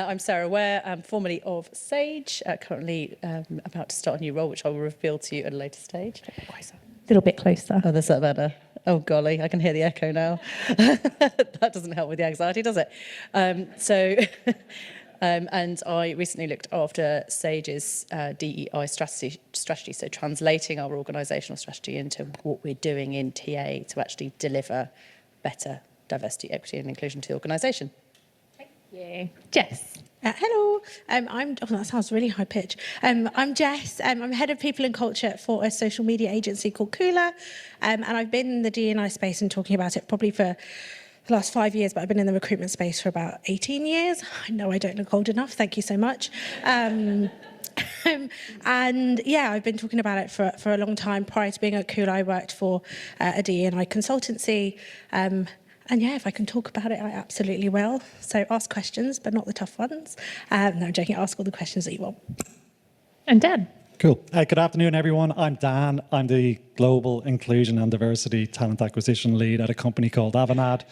I'm Sarah Ware. I'm formerly of Sage, currently about to start a new role, which I will reveal to you at a later stage. A little bit closer. Oh, that's that better. Oh, golly, I can hear the echo now. That doesn't help with the anxiety, does it? And I recently looked after Sage's DEI strategy, so translating our organisational strategy into what we're doing in TA to actually deliver better diversity, equity and inclusion to the organisation. Thank you. Jess. Hello, that sounds really high pitch. I'm Jess. I'm head of people and culture for a social media agency called Coolr, and I've been in the D&I space and talking about it probably for the last 5 years, but I've been in the recruitment space for about 18 years. I know I don't look old enough. Thank you so much. And yeah, I've been talking about it for a long time. Prior to being at Coolr, I worked for a D&I consultancy. And yeah, if I can talk about it, I absolutely will. So ask questions, but not the tough ones. No, I'm joking. Ask all the questions that you want. And Dan. Cool. Good afternoon, everyone. I'm Dan. I'm the Global Inclusion and Diversity Talent Acquisition Lead at a company called Avanade.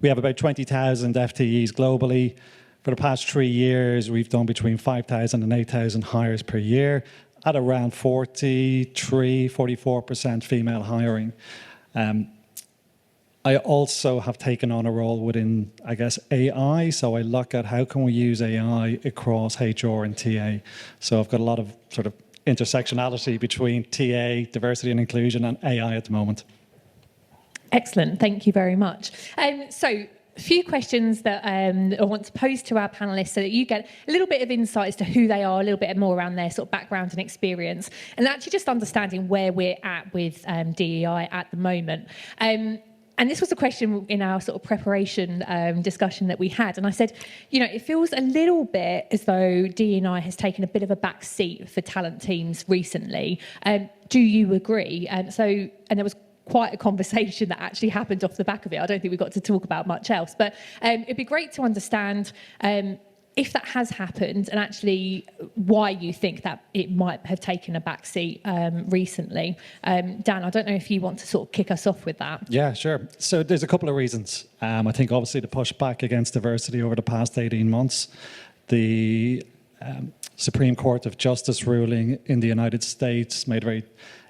We have about 20,000 FTEs globally. For the past 3 years, we've done between 5,000 and 8,000 hires per year at around 44% female hiring. I also have taken on a role within, I guess, AI. So I look at how can we use AI across HR and TA. So I've got a lot of sort of intersectionality between TA, diversity and inclusion, and AI at the moment. Excellent. Thank you very much. So a few questions that I want to pose to our panellists so that you get a little bit of insight as to who they are, a little bit more around their sort of background and experience, and actually just understanding where we're at with DEI at the moment. And this was a question in our sort of preparation discussion that we had. And I said, you know, it feels a little bit as though D&I has taken a bit of a back seat for talent teams recently. Do you agree? And there was quite a conversation that actually happened off the back of it. I don't think we got to talk about much else. But it'd be great to understand if that has happened and actually why you think that it might have taken a back seat recently. Dan, I don't know if you want to sort of kick us off with that. Yeah, sure. So there's a couple of reasons. I think obviously the pushback against diversity over the past 18 months, the Supreme Court of Justice ruling in the United States made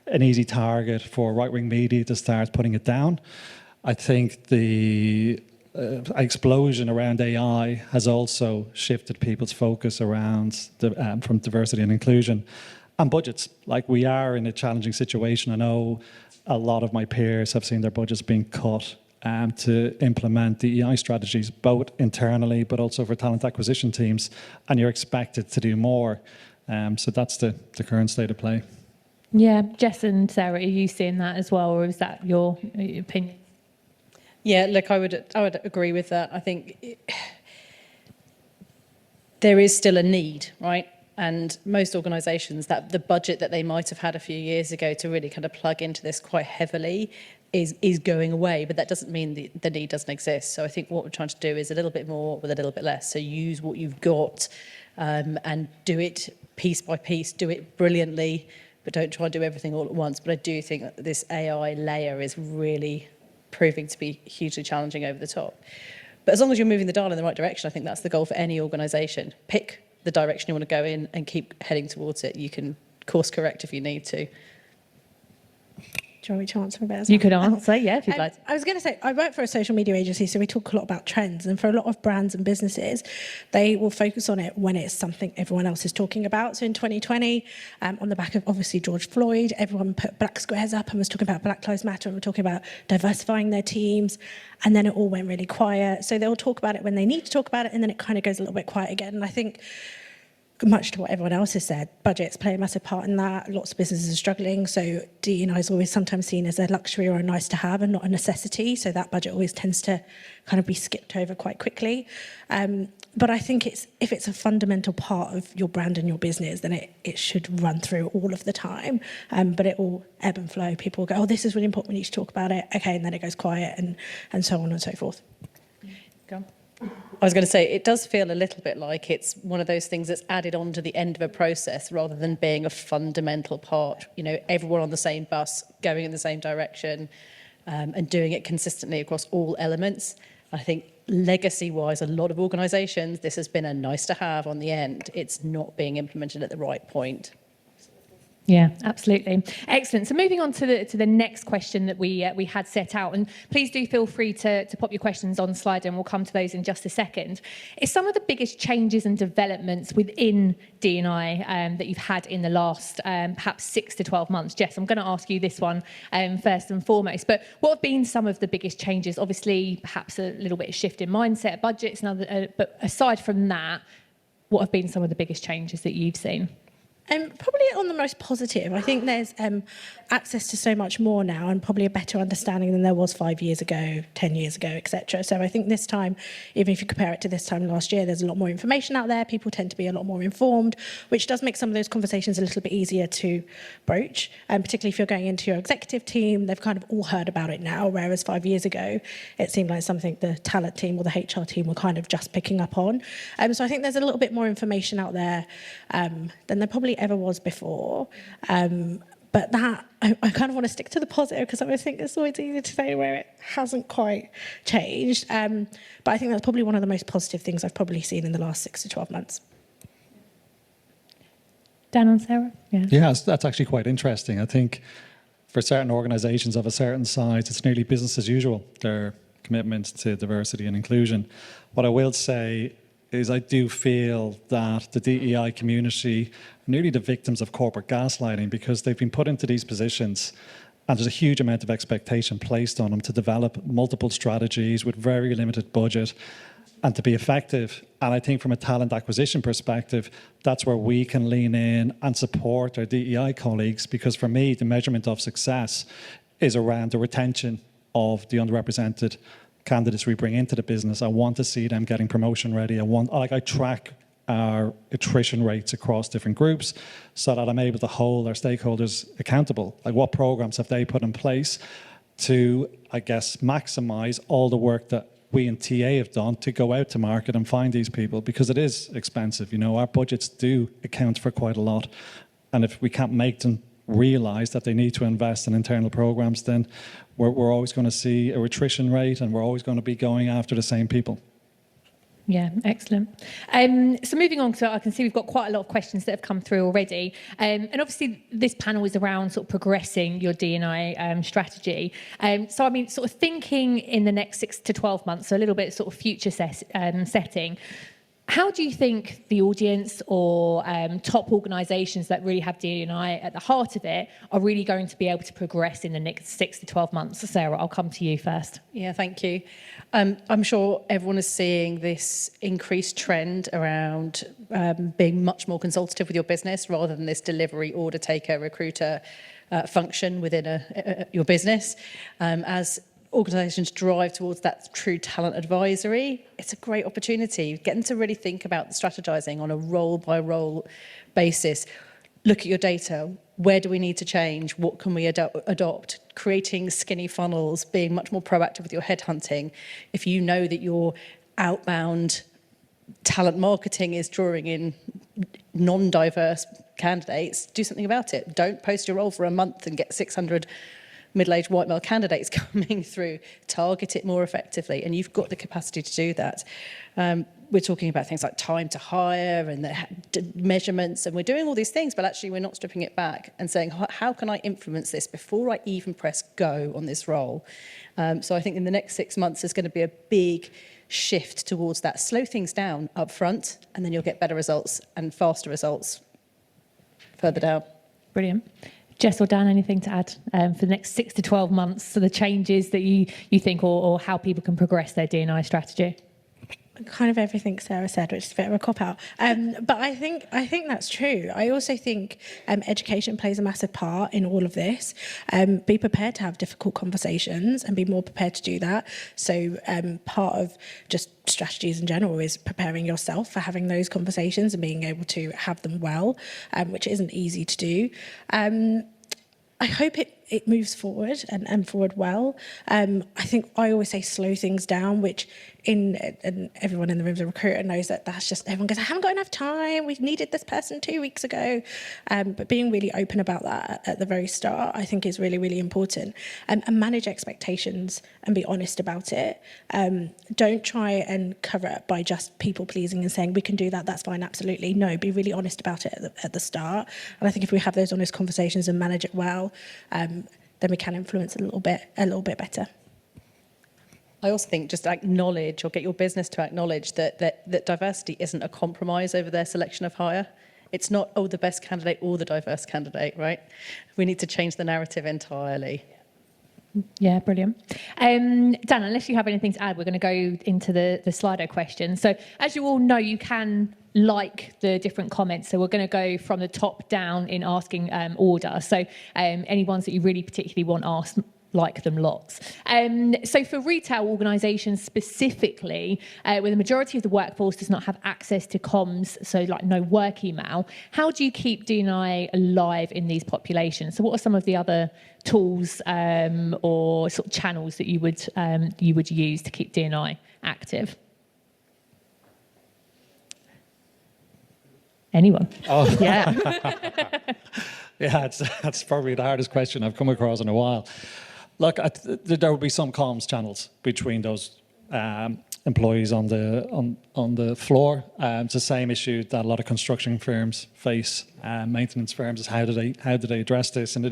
an easy target for right-wing media to start putting it down. I think the explosion around AI has also shifted people's focus around from diversity and inclusion and budgets. Like, we are in a challenging situation. I know a lot of my peers have seen their budgets being cut to implement DEI strategies, both internally but also for talent acquisition teams, and you're expected to do more. So that's the current state of play. Yeah, Jess and Sarah, are you seeing that as well, or is that your opinion? Yeah, look, I would agree with that. I think there is still a need, right? And most organisations, that the budget that they might have had a few years ago to really kind of plug into this quite heavily is going away. But that doesn't mean the need doesn't exist. So I think what we're trying to do is a little bit more with a little bit less. So use what you've got and do it piece by piece, do it brilliantly, but don't try and do everything all at once. But I do think that this AI layer is really proving to be hugely challenging over the top. But as long as you're moving the dial in the right direction, I think that's the goal for any organisation. Pick the direction you want to go in and keep heading towards it. You can course correct if you need to. Do you want me to answer a bit as well? You could answer, yeah, if you'd like. I was going to say, I work for a social media agency, so we talk a lot about trends. And for a lot of brands and businesses, they will focus on it when it's something everyone else is talking about. So in 2020, on the back of, obviously, George Floyd, everyone put black squares up and was talking about Black Lives Matter and were talking about diversifying their teams. And then it all went really quiet. So they'll talk about it when they need to talk about it, and then it kind of goes a little bit quiet again. And I think, much to what everyone else has said, budgets play a massive part in that. Lots of businesses are struggling, so D&I is always sometimes seen as a luxury or a nice to have and not a necessity, so that budget always tends to kind of be skipped over quite quickly. But I think if it's a fundamental part of your brand and your business, then it should run through all of the time. But it will ebb and flow. People will go, oh, this is really important, we need to talk about it. Okay, and then it goes quiet and so on and so forth. Go on. I was going to say, it does feel a little bit like it's one of those things that's added on to the end of a process rather than being a fundamental part. You know, everyone on the same bus, going in the same direction, and doing it consistently across all elements. I think legacy-wise, a lot of organisations, this has been a nice to have on the end. It's not being implemented at the right point. Yeah, absolutely. Excellent. So moving on to the next question that we had set out, and please do feel free to pop your questions on slide, and we'll come to those in just a second. Is some of the biggest changes and developments within D&I that you've had in the last perhaps 6 to 12 months? Jess, I'm going to ask you this one first and foremost, but what have been some of the biggest changes? Obviously, perhaps a little bit of shift in mindset, budgets, and other, but aside from that, what have been some of the biggest changes that you've seen? Probably on the most positive, I think there's access to so much more now, and probably a better understanding than there was 5 years ago, 10 years ago, etc. So I think this time, even if you compare it to this time last year, there's a lot more information out there. People tend to be a lot more informed, which does make some of those conversations a little bit easier to broach. And particularly if you're going into your executive team, they've kind of all heard about it now, whereas 5 years ago, it seemed like something the talent team or the HR team were kind of just picking up on. So I think there's a little bit more information out there than there probably ever was before. But that, I kind of want to stick to the positive, because I always think it's always easy to say where it hasn't quite changed. But I think that's probably one of the most positive things I've probably seen in the last 6 to 12 months. Dan and Sarah? Yeah, that's actually quite interesting. I think for certain organisations of a certain size, it's nearly business as usual, their commitment to diversity and inclusion. What I will say is I do feel that the DEI community are nearly the victims of corporate gaslighting, because they've been put into these positions and there's a huge amount of expectation placed on them to develop multiple strategies with very limited budget and to be effective. And I think from a talent acquisition perspective, that's where we can lean in and support our DEI colleagues, because for me, the measurement of success is around the retention of the underrepresented candidates we bring into the business. I want to see them getting promotion ready. I track our attrition rates across different groups so that I'm able to hold our stakeholders accountable. Like, what programs have they put in place to, I guess, maximize all the work that we in TA have done to go out to market and find these people, because it is expensive. You know, our budgets do account for quite a lot. And if we can't make them realise that they need to invest in internal programs, then we're always going to see a attrition rate, and we're always going to be going after the same people. Yeah, excellent. So moving on, so I can see we've got quite a lot of questions that have come through already. And obviously this panel is around sort of progressing your D&I strategy. So I mean, sort of thinking in the next 6 to 12 months, so a little bit sort of future setting, how do you think the audience or top organisations that really have D&I at the heart of it are really going to be able to progress in the next 6 to 12 months? So Sarah, I'll come to you first. Yeah, thank you. I'm sure everyone is seeing this increased trend around being much more consultative with your business rather than this delivery, order taker, recruiter function within your business. As organisations drive towards that true talent advisory, it's a great opportunity. Get them to really think about the strategising on a role-by-role basis. Look at your data. Where do we need to change? What can we adopt? Creating skinny funnels, being much more proactive with your headhunting. If you know that your outbound talent marketing is drawing in non-diverse candidates, do something about it. Don't post your role for a month and get 600 middle-aged white male candidates coming through. Target it more effectively, and you've got the capacity to do that. We're talking about things like time to hire and the measurements, and we're doing all these things, but actually we're not stripping it back and saying, how can I influence this before I even press go on this role? So I think in the next 6 months there's going to be a big shift towards that. Slow things down up front, and then you'll get better results and faster results further down. Brilliant. Jess or Dan, anything to add for the next 6 to 12 months, so the changes that you think or how people can progress their D&I strategy? Kind of everything Sarah said, which is a bit of a cop-out. But I think that's true. I also think education plays a massive part in all of this. Be prepared to have difficult conversations and be more prepared to do that. So part of just strategies in general is preparing yourself for having those conversations and being able to have them well, which isn't easy to do. I hope it it moves forward and forward well. I think I always say slow things down, which and everyone in the room is a recruiter knows that's just, everyone goes, I haven't got enough time, we needed this person 2 weeks ago. But being really open about that at the very start, I think is really, really important. And manage expectations and be honest about it. Don't try and cover it by just people pleasing and saying, we can do that, that's fine, absolutely. No, be really honest about it at the start. And I think if we have those honest conversations and manage it well, then we can influence a little bit better. I also think just acknowledge, or get your business to acknowledge that diversity isn't a compromise over their selection of hire. It's not, the best candidate or the diverse candidate, right? We need to change the narrative entirely. Yeah, brilliant. Dan, unless you have anything to add, we're going to go into the Slido questions. So as you all know, you can like the different comments. So we're going to go from the top down in asking order. So any ones that you really particularly want asked, like them lots. So for retail organisations specifically, where the majority of the workforce does not have access to comms, so like no work email, how do you keep D&I alive in these populations? So what are some of the other tools or sort of channels that you would use to keep D&I active? Anyone? Oh. Yeah. Yeah, that's probably the hardest question I've come across in a while. Look, there will be some comms channels between those employees on the floor. It's the same issue that a lot of construction firms face, maintenance firms, is how do they address this? And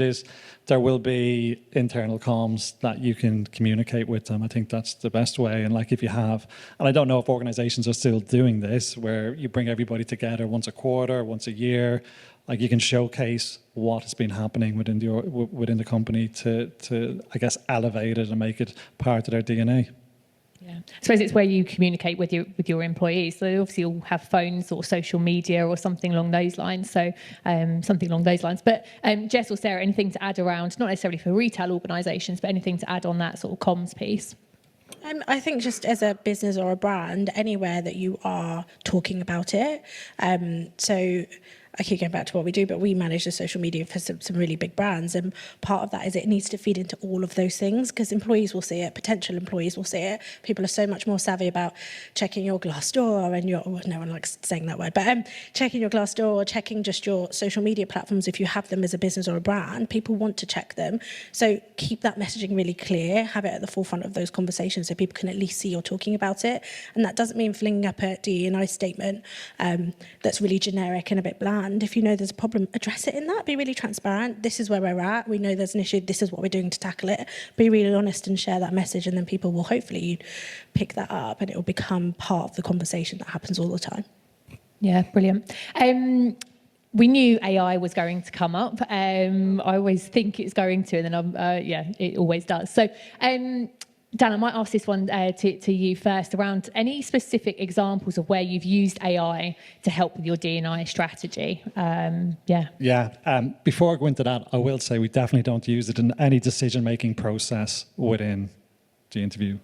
there will be internal comms that you can communicate with them. I think that's the best way. And like if you have, and I don't know if organizations are still doing this, where you bring everybody together once a quarter, once a year, like you can showcase what has been happening within the company to I guess elevate it and make it part of their DNA. Yeah, I suppose it's where you communicate with your employees. So they obviously all have phones or social media or something along those lines. So something along those lines. But Jess or Sarah, anything to add around, not necessarily for retail organisations, but anything to add on that sort of comms piece? I think just as a business or a brand, anywhere that you are talking about it. So I keep going back to what we do, but we manage the social media for some really big brands. And part of that is it needs to feed into all of those things, because employees will see it, potential employees will see it. People are so much more savvy about checking your Glassdoor and no one likes saying that word, but checking your Glassdoor, checking just your social media platforms. If you have them as a business or a brand, people want to check them. So keep that messaging really clear, have it at the forefront of those conversations so people can at least see you're talking about it. And that doesn't mean flinging up a DE&I statement that's really generic and a bit bland. If you know there's a problem, address it in that. Be really transparent. This is where we're at. We know there's an issue. This is what we're doing to tackle it. Be really honest and share that message, and then people will hopefully pick that up and it will become part of the conversation that happens all the time. Yeah, brilliant. We knew AI was going to come up. I always think it's going to, and then it always does. So, Dan, I might ask this one to you first around any specific examples of where you've used AI to help with your D&I strategy. Before I go into that, I will say we definitely don't use it in any decision-making process within the interview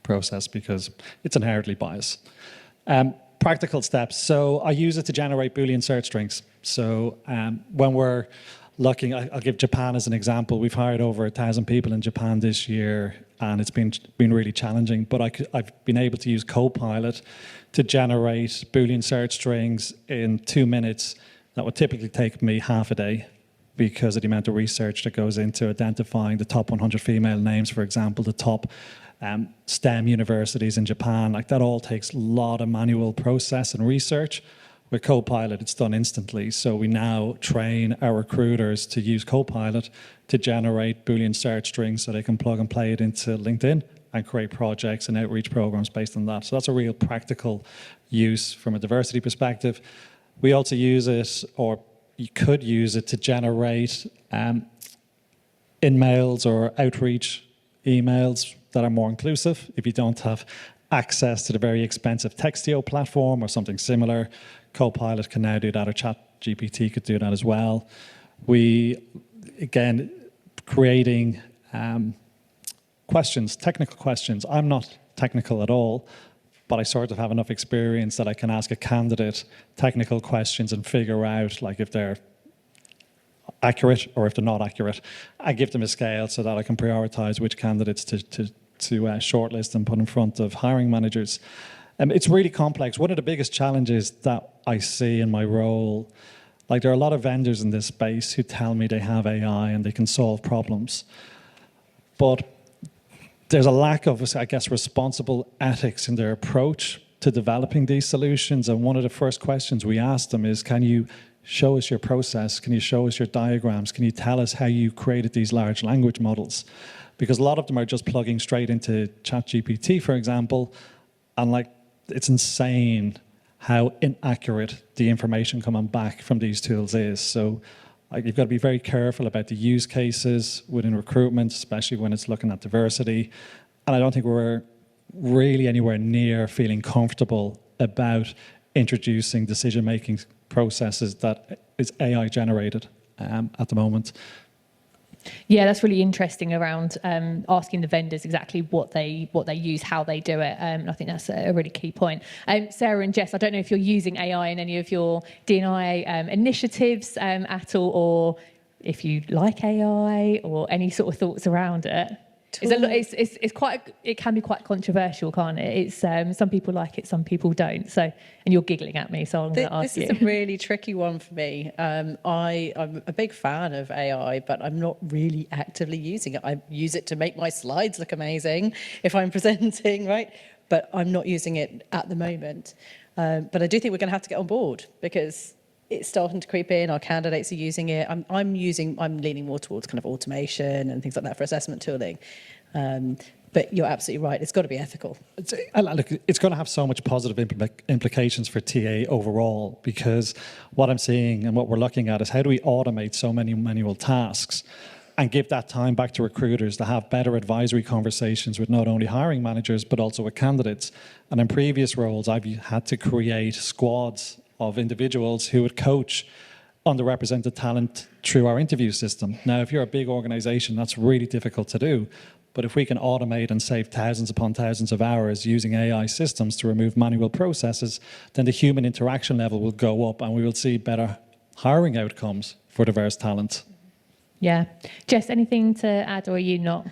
process because it's inherently biased. Practical steps. So I use it to generate Boolean search strings. So when we're looking, I'll give Japan as an example. We've hired over 1,000 people in Japan this year, and it's been really challenging. But I've been able to use Copilot to generate Boolean search strings in 2 minutes that would typically take me half a day because of the amount of research that goes into identifying the top 100 female names, for example, the top STEM universities in Japan. Like that all takes a lot of manual process and research. With Copilot, it's done instantly. So we now train our recruiters to use Copilot to generate Boolean search strings so they can plug and play it into LinkedIn and create projects and outreach programs based on that. So that's a real practical use from a diversity perspective. We also use it, or you could use it, to generate in-mails or outreach emails that are more inclusive. If you don't have access to the very expensive Textio platform or something similar, Copilot can now do that, or ChatGPT could do that as well. We, again, creating questions, technical questions. I'm not technical at all, but I sort of have enough experience that I can ask a candidate technical questions and figure out, like, if they're accurate or if they're not accurate. I give them a scale so that I can prioritize which candidates to shortlist and put in front of hiring managers. It's really complex. One of the biggest challenges that I see in my role, like there are a lot of vendors in this space who tell me they have AI and they can solve problems. But there's a lack of, I guess, responsible ethics in their approach to developing these solutions. And one of the first questions we ask them is, can you show us your process? Can you show us your diagrams? Can you tell us how you created these large language models? Because a lot of them are just plugging straight into ChatGPT, for example, and like it's insane how inaccurate the information coming back from these tools is. So you've got to be very careful about the use cases within recruitment, especially when it's looking at diversity. And I don't think we're really anywhere near feeling comfortable about introducing decision-making processes that is AI generated at the moment. Yeah, that's really interesting around asking the vendors exactly what they use, how they do it. I think that's a really key point. Sarah and Jess, I don't know if you're using AI in any of your D&I initiatives at all, or if you like AI, or any sort of thoughts around it. It can be quite controversial, can't it? It's some people like it, some people don't. So, and you're giggling at me, so I'm going to ask you. This is a really tricky one for me. I'm a big fan of AI, but I'm not really actively using it. I use it to make my slides look amazing if I'm presenting, right? But I'm not using it at the moment. But I do think we're going to have to get on board, because it's starting to creep in. Our candidates are using it. I'm leaning more towards kind of automation and things like that for assessment tooling. But you're absolutely right. It's got to be ethical. It's going to have so much positive implications for TA overall, because what I'm seeing and what we're looking at is how do we automate so many manual tasks and give that time back to recruiters to have better advisory conversations with not only hiring managers, but also with candidates. And in previous roles, I've had to create squads of individuals who would coach underrepresented talent through our interview system. Now, if you're a big organization, that's really difficult to do. But if we can automate and save thousands upon thousands of hours using AI systems to remove manual processes, then the human interaction level will go up and we will see better hiring outcomes for diverse talent. Yeah. Jess, anything to add, or are you not?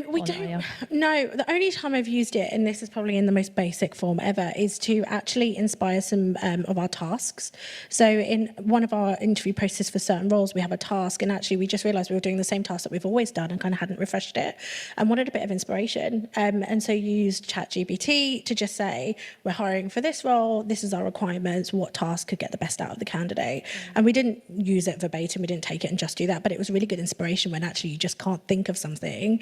We don't. No, the only time I've used it, and this is probably in the most basic form ever, is to actually inspire some of our tasks. So in one of our interview processes for certain roles, we have a task, and actually we just realised we were doing the same task that we've always done and kind of hadn't refreshed it, and wanted a bit of inspiration. And so used ChatGPT to just say, we're hiring for this role, this is our requirements, what task could get the best out of the candidate. And we didn't use it verbatim, we didn't take it and just do that, but it was really good inspiration when actually you just can't think of something.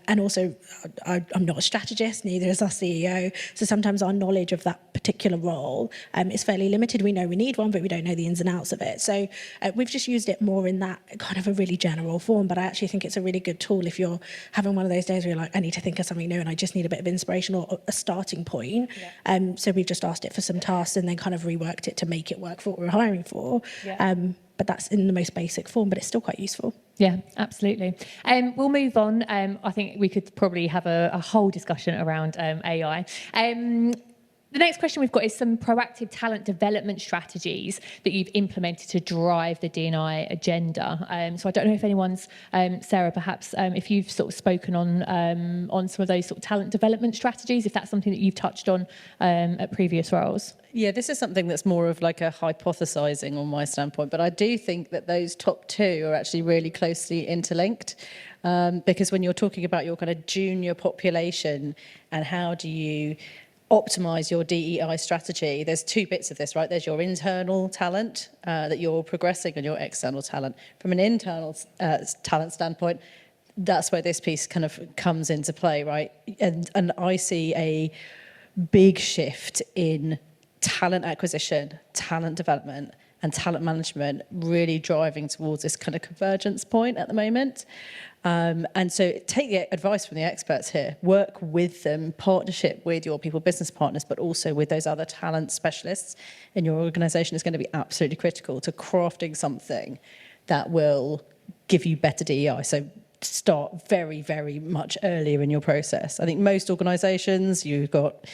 And also, I'm not a strategist, neither is our CEO. So sometimes our knowledge of that particular role is fairly limited. We know we need one, but we don't know the ins and outs of it. So we've just used it more in that kind of a really general form. But I actually think it's a really good tool if you're having one of those days where you're like, I need to think of something new and I just need a bit of inspiration or a starting point. Yeah. So we've just asked it for some tasks and then kind of reworked it to make it work for what we're hiring for. Yeah. But that's in the most basic form, but it's still quite useful. Yeah, absolutely. We'll move on. I think we could probably have a whole discussion around AI. The next question we've got is some proactive talent development strategies that you've implemented to drive the D&I agenda. So I don't know if anyone's, Sarah, perhaps if you've sort of spoken on some of those sort of talent development strategies, if that's something that you've touched on at previous roles. Yeah, this is something that's more of like a hypothesizing on my standpoint, but I do think that those top two are actually really closely interlinked, because when you're talking about your kind of junior population and how do you optimize your DEI strategy, there's two bits of this, right? There's your internal talent that you're progressing and your external talent. From an internal talent standpoint, that's where this piece kind of comes into play, right? And I see a big shift in talent acquisition, talent development, and talent management really driving towards this kind of convergence point at the moment. And so take the advice from the experts here, work with them, partnership with your people business partners, but also with those other talent specialists in your organisation is going to be absolutely critical to crafting something that will give you better DEI. So start very, very much earlier in your process. I think most organisations, you've got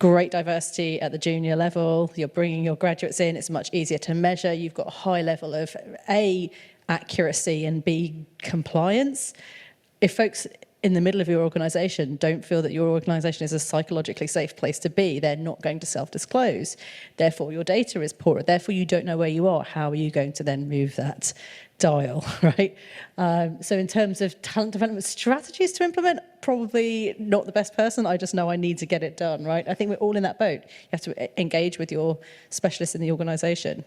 great diversity at the junior level, you're bringing your graduates in, it's much easier to measure, you've got a high level of accuracy and B, compliance. If folks in the middle of your organisation don't feel that your organisation is a psychologically safe place to be, they're not going to self-disclose. Therefore, your data is poorer. Therefore, you don't know where you are. How are you going to then move that dial, right? So in terms of talent development strategies to implement, probably not the best person. I just know I need to get it done, right? I think we're all in that boat. You have to engage with your specialists in the organisation.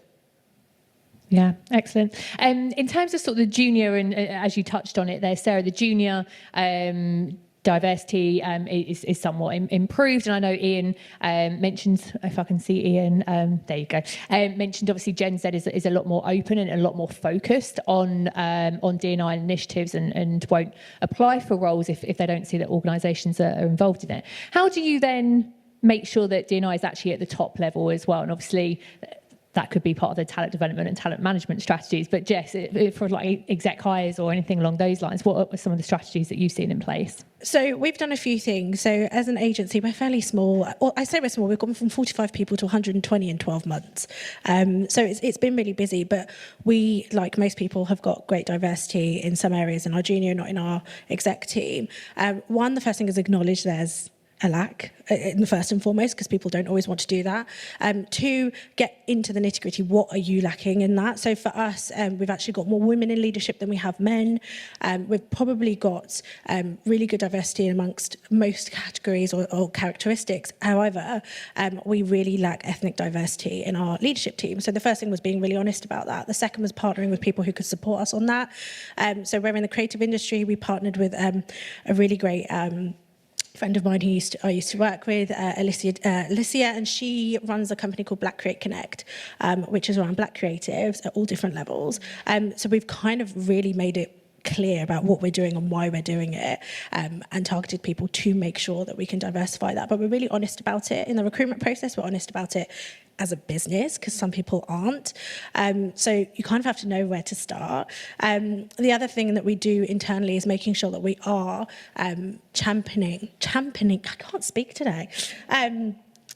Yeah, excellent. In terms of sort of the junior, and as you touched on it there, Sarah, the junior diversity is somewhat improved. And I know Ian mentioned, if I can see Ian, there you go, mentioned obviously Gen Z is a lot more open and a lot more focused on D&I initiatives and won't apply for roles if they don't see that organisations are involved in it. How do you then make sure that D&I is actually at the top level as well? And obviously, that could be part of the talent development and talent management strategies. But Jess, for like exec hires or anything along those lines, what are some of the strategies that you've seen in place? So we've done a few things. So as an agency, we're fairly small. Well, I say we're small. We've gone from 45 people to 120 in 12 months. So it's been really busy. But we, like most people, have got great diversity in some areas in our junior, not in our exec team. One, the first thing is acknowledge there's a lack, first and foremost, because people don't always want to do that. Two, get into the nitty-gritty. What are you lacking in that? So for us, we've actually got more women in leadership than we have men. We've probably got really good diversity amongst most categories or characteristics. However, we really lack ethnic diversity in our leadership team. So the first thing was being really honest about that. The second was partnering with people who could support us on that. So we're in the creative industry. We partnered with a really great friend of mine who I used to work with, Alicia, and she runs a company called Black Create Connect, which is around Black creatives at all different levels. So we've kind of really made it clear about what we're doing and why we're doing it, and targeted people to make sure that we can diversify that. But we're really honest about it in the recruitment process. We're honest about it as a business, because some people aren't. So you kind of have to know where to start. The other thing that we do internally is making sure that we are championing, I can't speak today.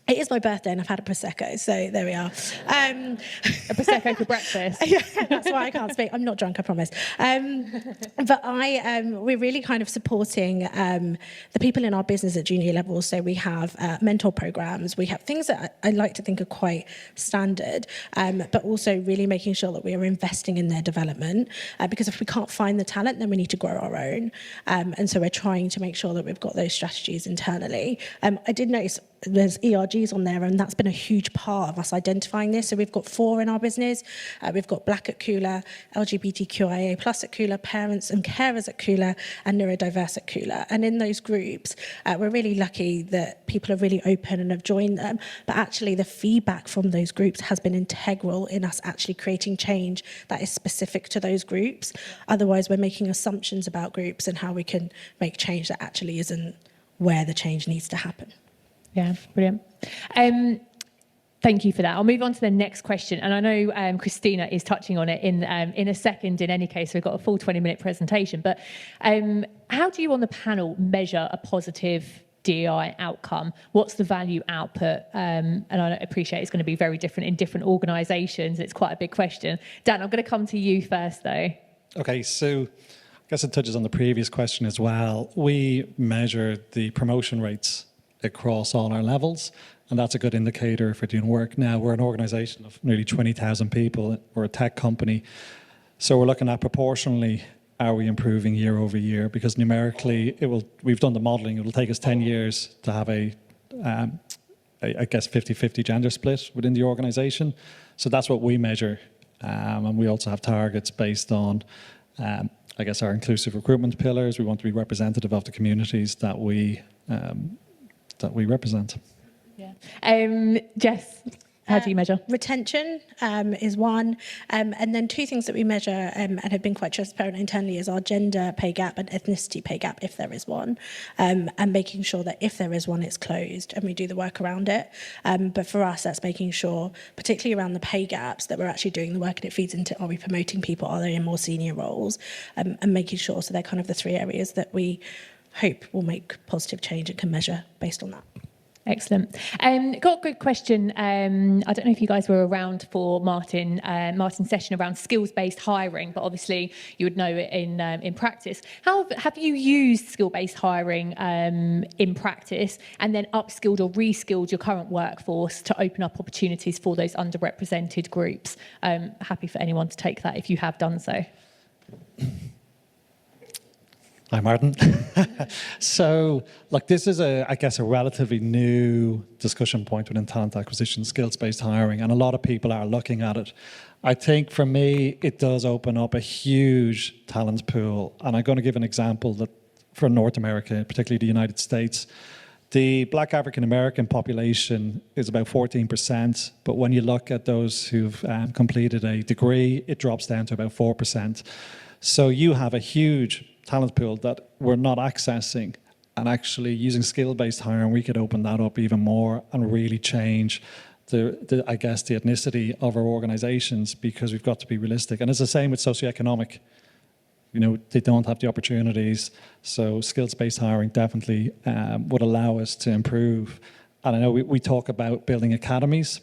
It is my birthday and I've had a Prosecco, so there we are. A Prosecco for breakfast. Yeah, that's why I can't speak. I'm not drunk, I promise. But we're really kind of supporting the people in our business at junior levels. So we have mentor programs. We have things that I like to think are quite standard, but also really making sure that we are investing in their development. Because if we can't find the talent, then we need to grow our own. And so we're trying to make sure that we've got those strategies internally. I did notice there's ERGs on there, and that's been a huge part of us identifying this. So we've got 4 in our business. We've got Black at Coolr, LGBTQIA+ at Coolr, parents and carers at Coolr, and neurodiverse at Coolr. And in those groups, we're really lucky that people are really open and have joined them. But actually, the feedback from those groups has been integral in us actually creating change that is specific to those groups. Otherwise, we're making assumptions about groups and how we can make change that actually isn't where the change needs to happen. Yeah, brilliant. Thank you for that. I'll move on to the next question. And I know Christina is touching on it in a second in any case. We've got a full 20-minute presentation. But how do you on the panel measure a positive DEI outcome? What's the value output? And I appreciate it's going to be very different in different organisations. It's quite a big question. Dan, I'm going to come to you first, though. Okay, so I guess it touches on the previous question as well. We measure the promotion rates across all our levels, and that's a good indicator for doing work. Now, we're an organisation of nearly 20,000 people. We're a tech company. So we're looking at proportionally, are we improving year over year? Because numerically, we've done the modelling. It will take us 10 years to have I guess, 50-50 gender split within the organisation. So that's what we measure. And we also have targets based on, I guess, our inclusive recruitment pillars. We want to be representative of the communities that we represent. Yeah. Jess, how do you measure? Retention is one. And then 2 things that we measure and have been quite transparent internally is our gender pay gap and ethnicity pay gap, if there is one, and making sure that if there is one, it's closed and we do the work around it. But for us, that's making sure, particularly around the pay gaps, that we're actually doing the work and it feeds into, are we promoting people? Are they in more senior roles? And making sure, so they're kind of the 3 areas that we hope will make positive change and can measure based on that. Excellent. Got a good question. I don't know if you guys were around for Martin's session around skills-based hiring, but obviously you would know it in practice. How have you used skill-based hiring in practice, and then upskilled or reskilled your current workforce to open up opportunities for those underrepresented groups? Happy for anyone to take that if you have done so. Hi, Martin. So, look, this is, I guess, a relatively new discussion point within talent acquisition, skills-based hiring, and a lot of people are looking at it. I think for me, it does open up a huge talent pool. And I'm going to give an example that for North America, particularly the United States. The Black African American population is about 14%, but when you look at those who've completed a degree, it drops down to about 4%. So you have a huge talent pool that we're not accessing, and actually using skill-based hiring, we could open that up even more and really change the I guess the ethnicity of our organizations, because we've got to be realistic. And it's the same with socioeconomic. You know, they don't have the opportunities, so skills-based hiring definitely would allow us to improve. And I know we talk about building academies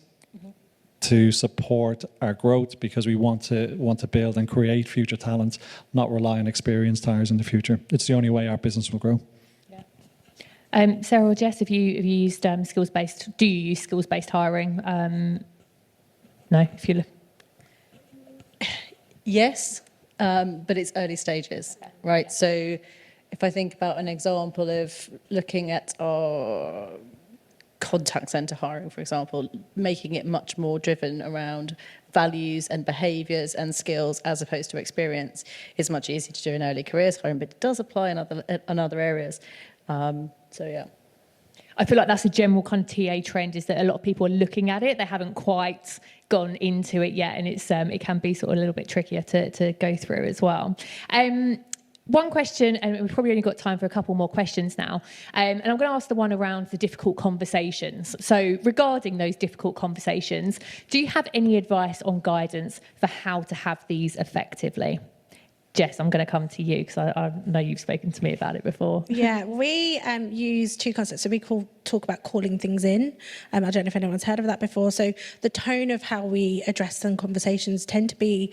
to support our growth, because we want to build and create future talent, not rely on experienced hires in the future. It's the only way our business will grow. Yeah. Sarah or Jess, have you used skills-based? Do you use skills-based hiring? No, if you look. Yes, but it's early stages, right? So if I think about an example of looking at our contact centre hiring, for example, making it much more driven around values and behaviours and skills as opposed to experience is much easier to do in early careers hiring, but it does apply in other areas. So yeah. I feel like that's a general kind of TA trend, is that a lot of people are looking at it. They haven't quite gone into it yet, and it can be sort of a little bit trickier to go through as well. One question, and we've probably only got time for a couple more questions now, and I'm going to ask the one around the difficult conversations. So regarding those difficult conversations, do you have any advice on guidance for how to have these effectively? Jess, I'm going to come to you because I know you've spoken to me about it before. Yeah, we use two concepts. So we talk about calling things in. I don't know if anyone's heard of that before. So the tone of how we address some conversations tend to be,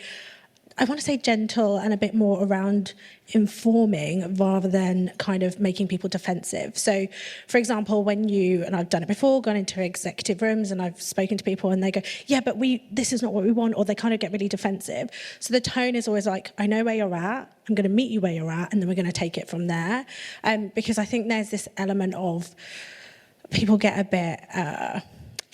I want to say, gentle and a bit more around informing rather than kind of making people defensive. So, for example, when and I've done it before, gone into executive rooms and I've spoken to people and they go, yeah, but this is not what we want, or they kind of get really defensive. So the tone is always like, I know where you're at, I'm going to meet you where you're at, and then we're going to take it from there. Because I think there's this element of people get a bit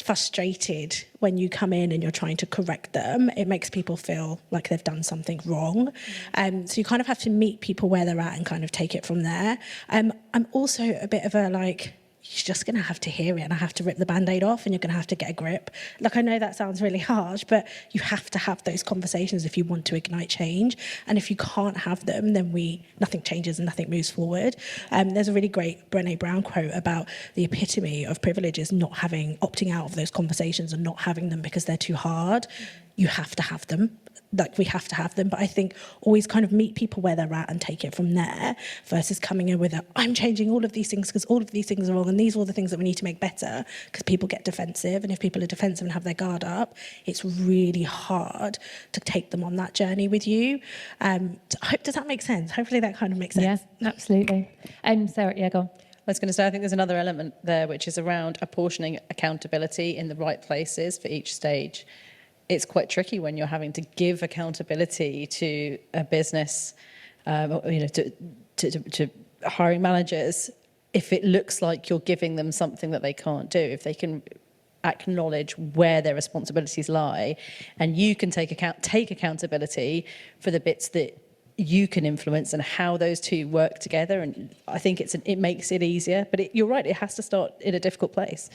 frustrated when you come in and you're trying to correct them. It makes people feel like they've done something wrong. So you kind of have to meet people where they're at and kind of take it from there. I'm also a bit of a you're just going to have to hear it, and I have to rip the Band-Aid off, and you're going to have to get a grip. I know that sounds really harsh, but you have to have those conversations if you want to ignite change. And if you can't have them, then nothing changes and nothing moves forward. There's a really great Brené Brown quote about the epitome of privilege is opting out of those conversations and not having them because they're too hard. You have to have them. We have to have them, but I think always kind of meet people where they're at and take it from there, versus coming in with I'm changing all of these things because all of these things are wrong and these are all the things that we need to make better, because people get defensive, and if people are defensive and have their guard up, it's really hard to take them on that journey with you. Does that make sense? Hopefully that kind of makes sense. Yeah, absolutely. Sarah, yeah, go on. I was going to say, I think there's another element there, which is around apportioning accountability in the right places for each stage. It's quite tricky when you're having to give accountability to a business, to hiring managers, if it looks like you're giving them something that they can't do. If they can acknowledge where their responsibilities lie, and you can take accountability for the bits that you can influence and how those two work together. And I think it makes it easier. But you're right, it has to start in a difficult place.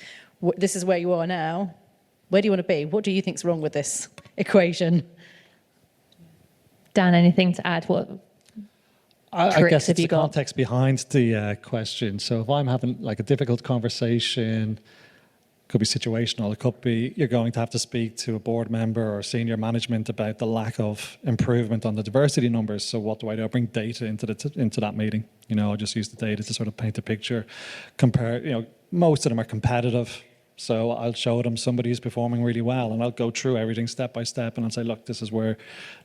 This is where you are now. Where do you want to be? What do you think's wrong with this equation? Dan, anything to add? I guess it's the context behind the question. So if I'm having a difficult conversation, could be situational, it could be you're going to have to speak to a board member or senior management about the lack of improvement on the diversity numbers. So what do? I bring data into that meeting. I'll just use the data to sort of paint a picture, compare, most of them are competitive. So I'll show them somebody who's performing really well, and I'll go through everything step by step, and I'll say, look, this is where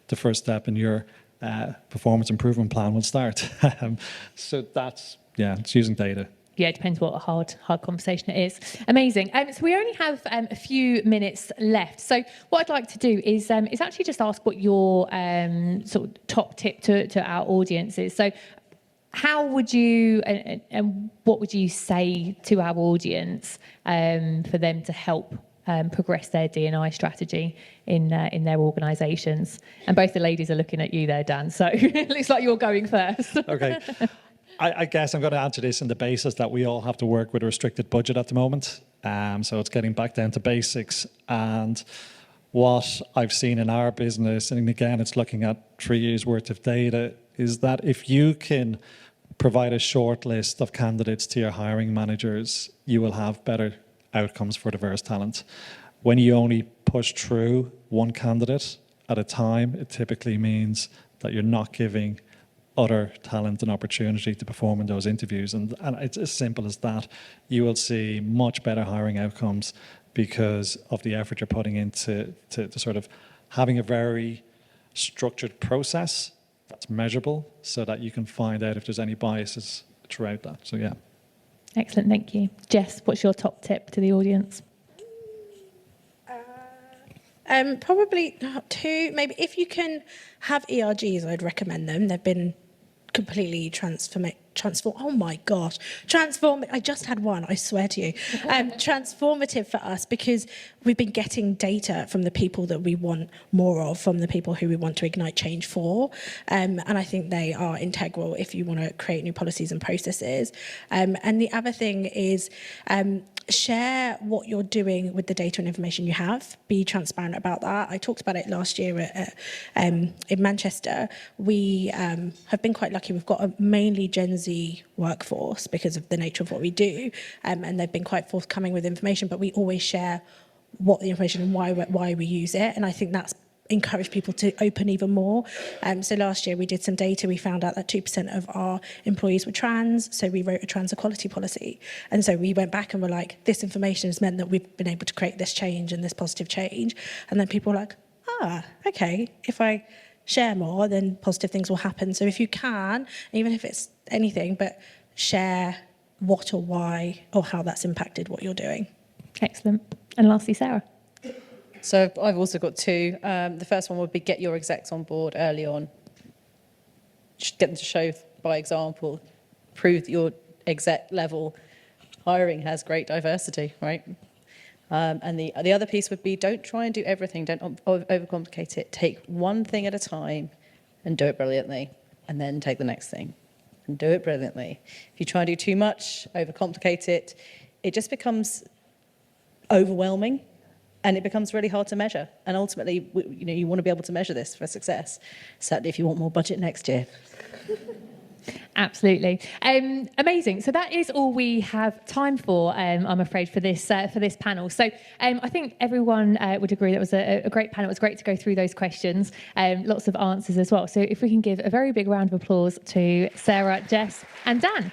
the first step in your performance improvement plan will start. So that's, it's using data. Yeah, it depends what a hard conversation it is. Amazing. So we only have a few minutes left. So what I'd like to do is actually just ask what your sort of top tip to our audience is. So how would you and what would you say to our audience for them to help progress their D&I strategy in their organisations? And both the ladies are looking at you there, Dan. So it looks like you're going first. Okay. I guess I'm going to answer this on the basis that we all have to work with a restricted budget at the moment. So it's getting back down to basics. And what I've seen in our business, and again, it's looking at 3 years worth of data, is that if you can provide a short list of candidates to your hiring managers, you will have better outcomes for diverse talent. When you only push through one candidate at a time, it typically means that you're not giving other talent an opportunity to perform in those interviews. And it's as simple as that. You will see much better hiring outcomes because of the effort you're putting into to sort of having a very structured process that's measurable so that you can find out if there's any biases throughout that. So, yeah. Excellent, thank you. Jess, what's your top tip to the audience? Probably not two. Maybe if you can have ERGs, I'd recommend them. They've been completely oh my gosh, I just had one, I swear to you. Transformative for us because we've been getting data from the people that we want more of, from the people who we want to ignite change for. And I think they are integral if you want to create new policies and processes. And the other thing is share what you're doing with the data and information you have. Be transparent about that. I talked about it last year in Manchester. We have been quite lucky. We've got a mainly Gen Z workforce because of the nature of what we do, and they've been quite forthcoming with information, but we always share what the information and why we use it, and I think that's encourage people to open even more. So last year we did some data. We found out that 2% of our employees were trans, so we wrote a trans equality policy. And so we went back and were like, this information has meant that we've been able to create this change and this positive change. And then people were like, okay, if I share more, then positive things will happen. So if you can, even if it's anything, but share what or why or how that's impacted what you're doing. Excellent. And lastly, Sarah. So I've also got two. The first one would be get your execs on board early on. Just get them to show by example, prove that your exec level hiring has great diversity, right? And the other piece would be don't try and do everything. Don't overcomplicate it. Take one thing at a time and do it brilliantly, and then take the next thing and do it brilliantly. If you try and do too much, overcomplicate it, it just becomes overwhelming. And it becomes really hard to measure. And ultimately, you want to be able to measure this for success. Certainly, if you want more budget next year. Absolutely. Amazing. So that is all we have time for, I'm afraid, for this panel. So I think everyone would agree that was a great panel. It was great to go through those questions, lots of answers as well. So if we can give a very big round of applause to Sarah, Jess and Dan.